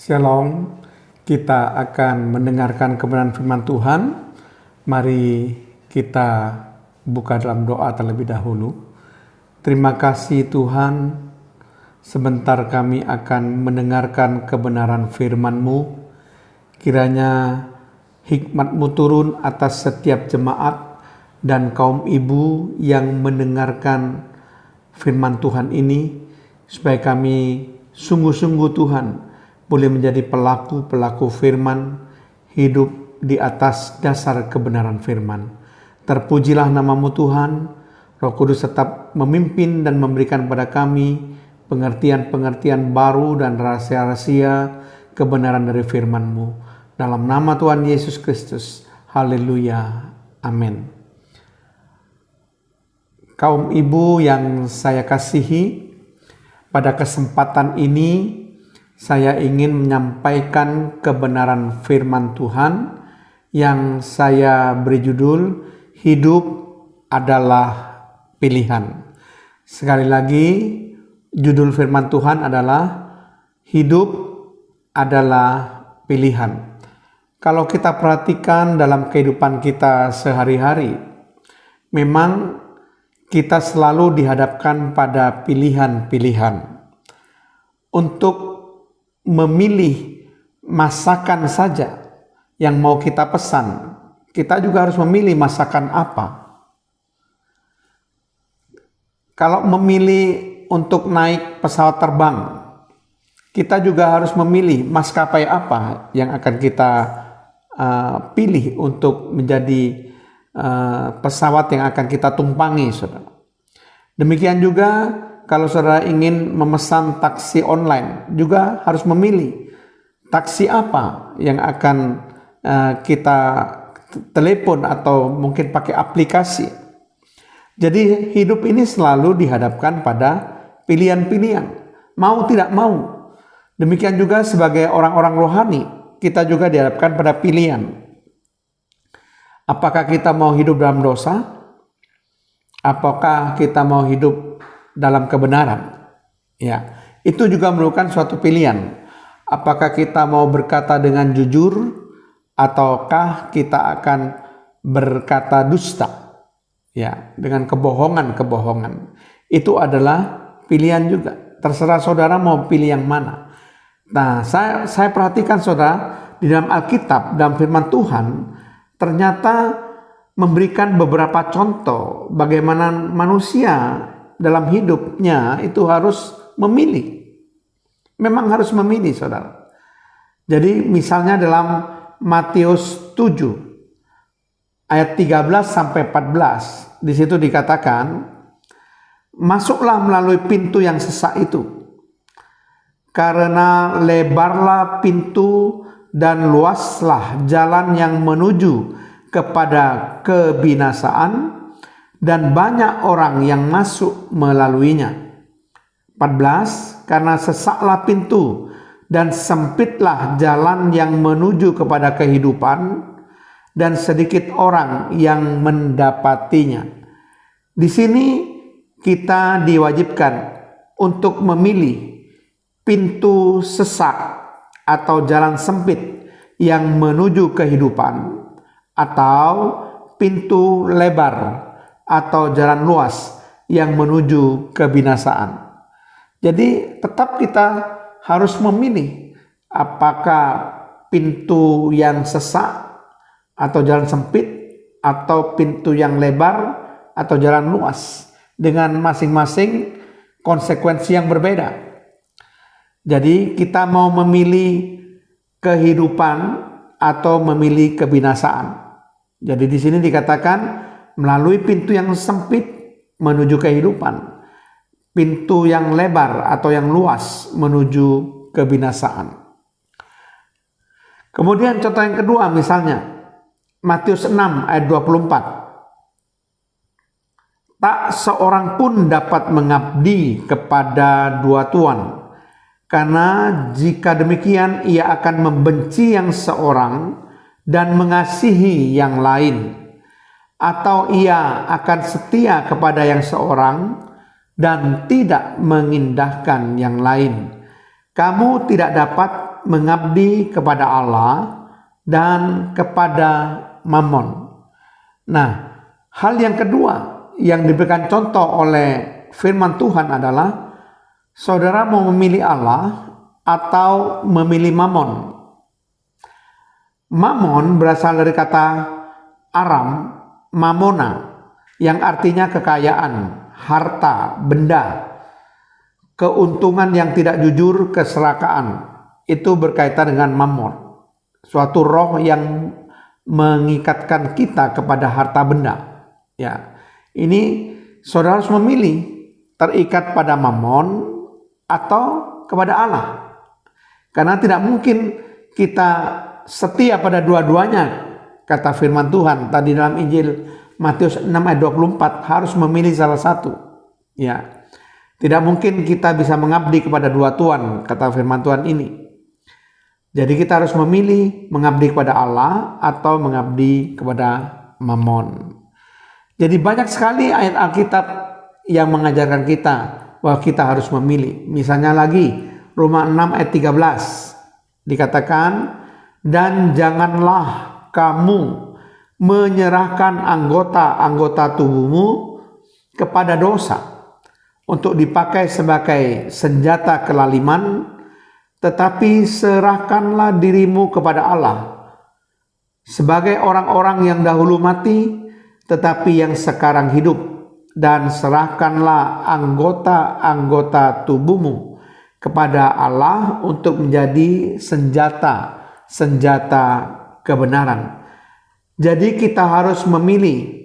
Shalom, kita akan mendengarkan kebenaran firman Tuhan. Mari kita buka dalam doa terlebih dahulu. Terima kasih Tuhan, sebentar kami akan mendengarkan kebenaran firman-Mu. Kiranya hikmat-Mu turun atas setiap jemaat dan kaum ibu yang mendengarkan firman Tuhan ini, supaya kami sungguh-sungguh Tuhan boleh menjadi pelaku-pelaku firman, hidup di atas dasar kebenaran firman. Terpujilah nama-Mu Tuhan. Roh Kudus tetap memimpin dan memberikan kepada kami pengertian-pengertian baru dan rahasia-rahasia kebenaran dari firman-Mu. Dalam nama Tuhan Yesus Kristus. Haleluya. Amin. Kaum ibu yang saya kasihi, pada kesempatan ini saya ingin menyampaikan kebenaran firman Tuhan yang saya beri judul Hidup adalah Pilihan. Sekali lagi, judul firman Tuhan adalah Hidup adalah Pilihan. Kalau kita perhatikan dalam kehidupan kita sehari-hari, memang kita selalu dihadapkan pada pilihan-pilihan. Untuk memilih masakan saja yang mau kita pesan, kita juga harus memilih masakan apa. Kalau memilih untuk naik pesawat terbang, kita juga harus memilih maskapai apa yang akan kita pilih untuk menjadi pesawat yang akan kita tumpangi, saudara. Demikian juga kalau saudara ingin memesan taksi online, juga harus memilih taksi apa yang akan kita telepon atau mungkin pakai aplikasi. Jadi hidup ini selalu dihadapkan pada pilihan-pilihan, mau tidak mau. Demikian juga sebagai orang-orang rohani, kita juga dihadapkan pada pilihan. Apakah kita mau hidup dalam dosa? Apakah kita mau hidup dalam kebenaran? Ya, itu juga merupakan suatu pilihan. Apakah kita mau berkata dengan jujur ataukah kita akan berkata dusta? Ya, dengan kebohongan-kebohongan. Itu adalah pilihan juga. Terserah saudara mau pilih yang mana. Nah, saya perhatikan saudara, di dalam Alkitab, dalam firman Tuhan, ternyata memberikan beberapa contoh bagaimana manusia dalam hidupnya itu harus memilih. Memang harus memilih, saudara. Jadi misalnya dalam Matius 7 ayat 13 sampai 14, di situ dikatakan, masuklah melalui pintu yang sesak itu, karena lebarlah pintu dan luaslah jalan yang menuju kepada kebinasaan, dan banyak orang yang masuk melaluinya. 14, karena sesaklah pintu dan sempitlah jalan yang menuju kepada kehidupan, dan sedikit orang yang mendapatinya. Di sini kita diwajibkan untuk memilih pintu sesak atau jalan sempit yang menuju kehidupan, atau pintu lebar atau jalan luas yang menuju kebinasaan. Jadi tetap kita harus memilih apakah pintu yang sesak atau jalan sempit, atau pintu yang lebar atau jalan luas, dengan masing-masing konsekuensi yang berbeda. Jadi kita mau memilih kehidupan atau memilih kebinasaan. Jadi di sini dikatakan melalui pintu yang sempit menuju kehidupan, pintu yang lebar atau yang luas menuju kebinasaan. Kemudian contoh yang kedua, misalnya Matius 6 ayat 24. Tak seorang pun dapat mengabdi kepada dua tuan, karena jika demikian ia akan membenci yang seorang dan mengasihi yang lain, atau ia akan setia kepada yang seorang dan tidak mengindahkan yang lain. Kamu tidak dapat mengabdi kepada Allah dan kepada Mammon. Nah, hal yang kedua yang diberikan contoh oleh firman Tuhan adalah saudara mau memilih Allah atau memilih Mammon. Mammon berasal dari kata Aram, Mamona, yang artinya kekayaan, harta, benda, keuntungan yang tidak jujur, keserakahan. Itu berkaitan dengan Mammon, suatu roh yang mengikatkan kita kepada harta benda. Ya, ini saudara harus memilih terikat pada Mammon atau kepada Allah. Karena tidak mungkin kita setia pada dua-duanya. Kata firman Tuhan tadi dalam Injil Matius 6 ayat 24, harus memilih salah satu. Ya. Tidak mungkin kita bisa mengabdi kepada dua tuan, kata firman Tuhan ini. Jadi kita harus memilih mengabdi kepada Allah atau mengabdi kepada Mammon. Jadi banyak sekali ayat Alkitab yang mengajarkan kita bahwa kita harus memilih. Misalnya lagi Roma 6 ayat 13 dikatakan, dan janganlah kamu menyerahkan anggota-anggota tubuhmu kepada dosa untuk dipakai sebagai senjata kelaliman, tetapi serahkanlah dirimu kepada Allah sebagai orang-orang yang dahulu mati tetapi yang sekarang hidup, dan serahkanlah anggota-anggota tubuhmu kepada Allah untuk menjadi senjata kebenaran. Jadi kita harus memilih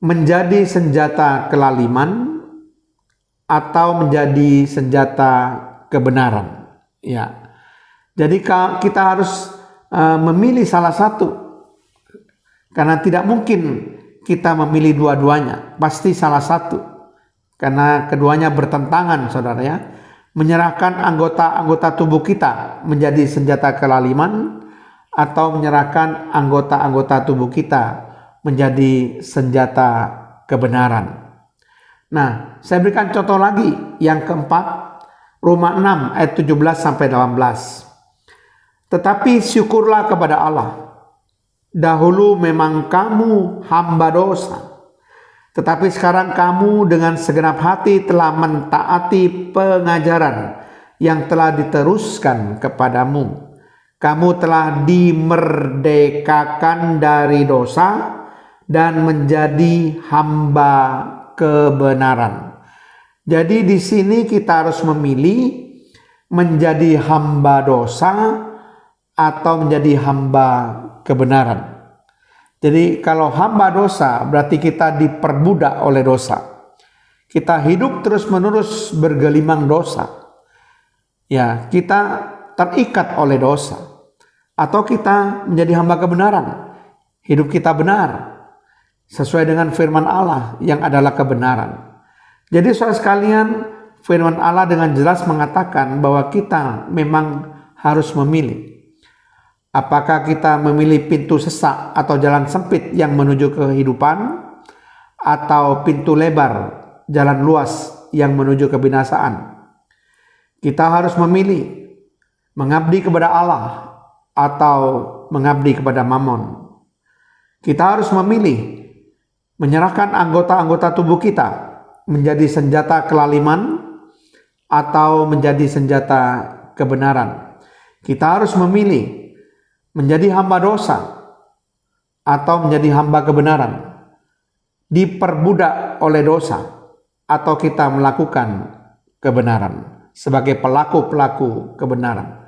menjadi senjata kelaliman atau menjadi senjata kebenaran. Ya, jadi kita harus memilih salah satu, karena tidak mungkin kita memilih dua-duanya, pasti salah satu, karena keduanya bertentangan, saudara ya. Menyerahkan anggota-anggota tubuh kita menjadi senjata kelaliman atau menyerahkan anggota-anggota tubuh kita menjadi senjata kebenaran. Nah, saya berikan contoh lagi yang keempat, Roma 6 ayat 17 sampai 18. Tetapi syukurlah kepada Allah. Dahulu memang kamu hamba dosa, tetapi sekarang kamu dengan segenap hati telah mentaati pengajaran yang telah diteruskan kepadamu. Kamu telah dimerdekakan dari dosa dan menjadi hamba kebenaran. Jadi di sini kita harus memilih menjadi hamba dosa atau menjadi hamba kebenaran. Jadi kalau hamba dosa berarti kita diperbudak oleh dosa. Kita hidup terus-menerus bergelimang dosa. Ya, kita terikat oleh dosa. Atau kita menjadi hamba kebenaran. Hidup kita benar sesuai dengan firman Allah yang adalah kebenaran. Jadi saudara sekalian, firman Allah dengan jelas mengatakan bahwa kita memang harus memilih. Apakah kita memilih pintu sesak atau jalan sempit yang menuju kehidupan, atau pintu lebar, jalan luas yang menuju kebinasaan? Kita harus memilih mengabdi kepada Allah atau mengabdi kepada Mammon. Kita harus memilih menyerahkan anggota-anggota tubuh kita menjadi senjata kelaliman atau menjadi senjata kebenaran. Kita harus memilih menjadi hamba dosa atau menjadi hamba kebenaran, diperbudak oleh dosa atau kita melakukan kebenaran sebagai pelaku-pelaku kebenaran.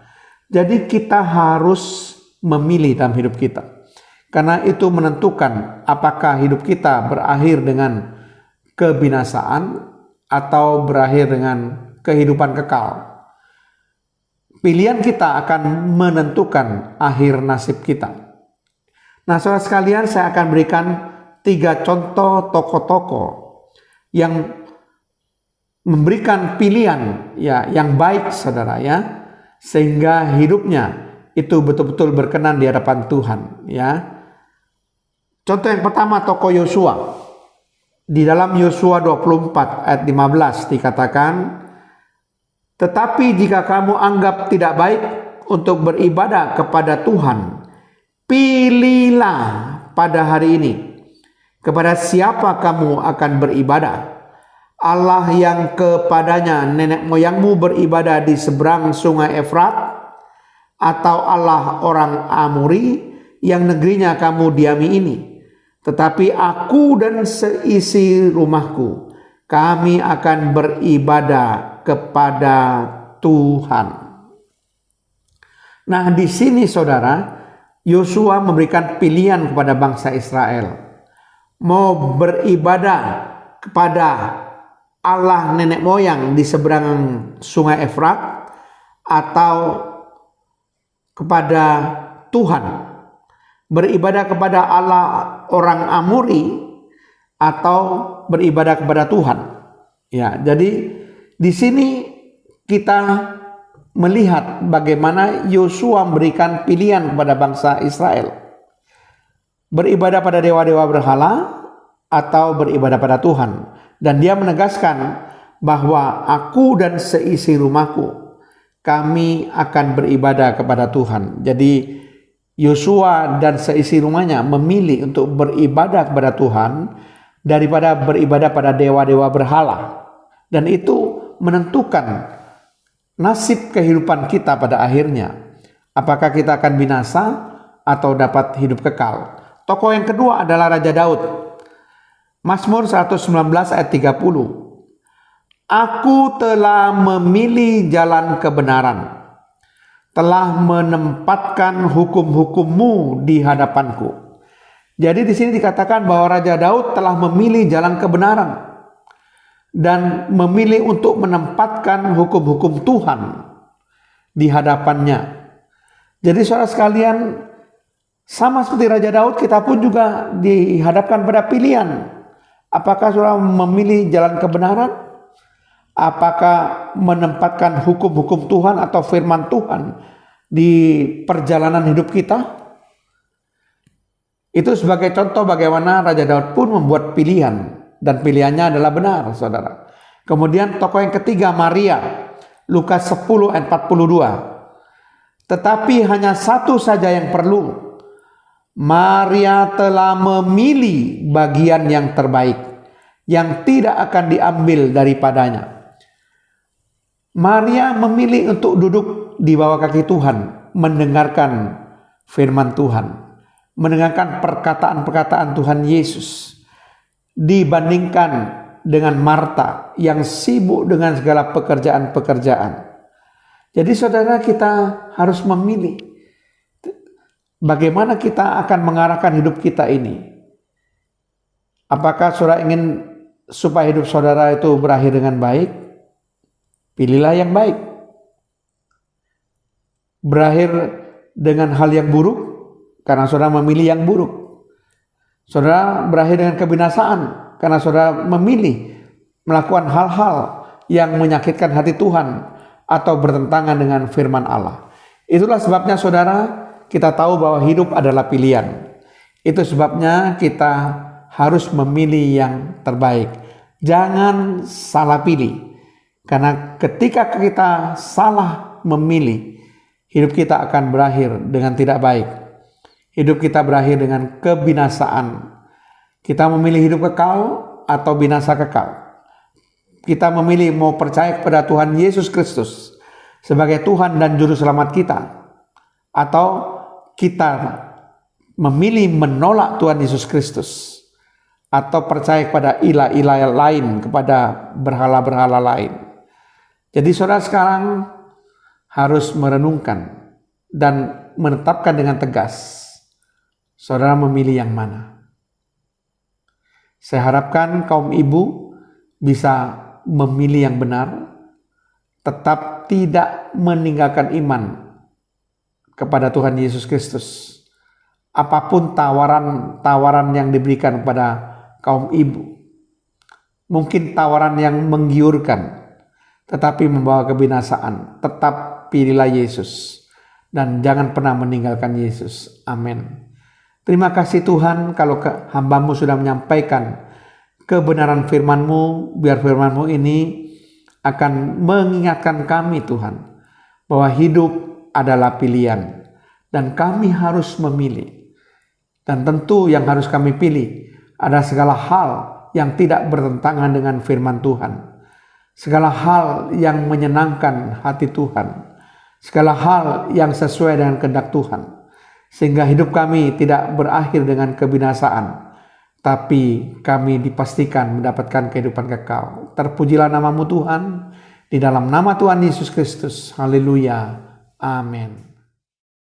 Jadi kita harus memilih dalam hidup kita, karena itu menentukan apakah hidup kita berakhir dengan kebinasaan atau berakhir dengan kehidupan kekal. Pilihan kita akan menentukan akhir nasib kita. Nah, saudara sekalian, saya akan berikan 3 contoh tokoh-tokoh yang memberikan pilihan ya yang baik, saudara ya, sehingga hidupnya itu betul-betul berkenan di hadapan Tuhan ya. Contoh yang pertama, tokoh Yosua. Di dalam Yosua 24 ayat 15 dikatakan, tetapi jika kamu anggap tidak baik untuk beribadah kepada Tuhan, pilihlah pada hari ini kepada siapa kamu akan beribadah. Allah yang kepadanya nenek moyangmu beribadah di seberang sungai Efrat, atau Allah orang Amori yang negerinya kamu diami ini. Tetapi aku dan seisi rumahku, kami akan beribadah kepada Tuhan. Nah, di sini saudara, Yosua memberikan pilihan kepada bangsa Israel. Mau beribadah kepada Allah nenek moyang di seberang sungai Efrat, atau kepada Tuhan. Beribadah kepada Allah orang Amori atau beribadah kepada Tuhan. Ya, jadi di sini kita melihat bagaimana Yosua memberikan pilihan kepada bangsa Israel. Beribadah pada dewa-dewa berhala atau beribadah pada Tuhan. Dan dia menegaskan bahwa aku dan seisi rumahku, kami akan beribadah kepada Tuhan. Jadi Yosua dan seisi rumahnya memilih untuk beribadah kepada Tuhan daripada beribadah pada dewa-dewa berhala. Dan itu menentukan nasib kehidupan kita pada akhirnya. Apakah kita akan binasa atau dapat hidup kekal. Tokoh yang kedua adalah Raja Daud. Mazmur 119 ayat 30. Aku telah memilih jalan kebenaran, telah menempatkan hukum-hukummu di hadapanku. Jadi di sini dikatakan bahwa Raja Daud telah memilih jalan kebenaran dan memilih untuk menempatkan hukum-hukum Tuhan di hadapannya. Jadi saudara sekalian, sama seperti Raja Daud, kita pun juga dihadapkan pada pilihan. Apakah saudara memilih jalan kebenaran? Apakah menempatkan hukum-hukum Tuhan atau firman Tuhan di perjalanan hidup kita? Itu sebagai contoh bagaimana Raja Daud pun membuat pilihan, dan pilihannya adalah benar, saudara. Kemudian tokoh yang ketiga, Maria, Lukas 10 ayat 42. Tetapi hanya satu saja yang perlu. Maria telah memilih bagian yang terbaik, yang tidak akan diambil daripadanya. Maria memilih untuk duduk di bawah kaki Tuhan, mendengarkan firman Tuhan, mendengarkan perkataan-perkataan Tuhan Yesus, dibandingkan dengan Marta yang sibuk dengan segala pekerjaan-pekerjaan. Jadi saudara, kita harus memilih bagaimana kita akan mengarahkan hidup kita ini. Apakah saudara ingin supaya hidup saudara itu berakhir dengan baik? Pilihlah yang baik. Berakhir dengan hal yang buruk karena saudara memilih yang buruk. Saudara berakhir dengan kebinasaan karena saudara memilih melakukan hal-hal yang menyakitkan hati Tuhan atau bertentangan dengan firman Allah. Itulah sebabnya saudara, kita tahu bahwa hidup adalah pilihan. Itu sebabnya kita harus memilih yang terbaik. Jangan salah pilih. Karena ketika kita salah memilih, hidup kita akan berakhir dengan tidak baik. Hidup kita berakhir dengan kebinasaan. Kita memilih hidup kekal atau binasa kekal. Kita memilih mau percaya kepada Tuhan Yesus Kristus sebagai Tuhan dan Juru Selamat kita, atau kita memilih menolak Tuhan Yesus Kristus, atau percaya kepada ilah-ilah lain, kepada berhala-berhala lain. Jadi saudara sekarang harus merenungkan dan menetapkan dengan tegas, saudara memilih yang mana. Saya harapkan kaum ibu bisa memilih yang benar, tetap tidak meninggalkan iman kepada Tuhan Yesus Kristus. Apapun tawaran yang diberikan kepada kaum ibu, mungkin tawaran yang menggiurkan, tetapi membawa kebinasaan, tetap pilihlah Yesus dan jangan pernah meninggalkan Yesus. Amin. Terima kasih Tuhan kalau hamba-Mu sudah menyampaikan kebenaran firman-Mu, biar firman-Mu ini akan mengingatkan kami Tuhan, bahwa hidup adalah pilihan dan kami harus memilih. Dan tentu yang harus kami pilih ada segala hal yang tidak bertentangan dengan firman Tuhan. Segala hal yang menyenangkan hati Tuhan. Segala hal yang sesuai dengan kehendak Tuhan. Sehingga hidup kami tidak berakhir dengan kebinasaan, tapi kami dipastikan mendapatkan kehidupan kekal. Terpujilah namamu Tuhan, di dalam nama Tuhan Yesus Kristus. Haleluya. Amin.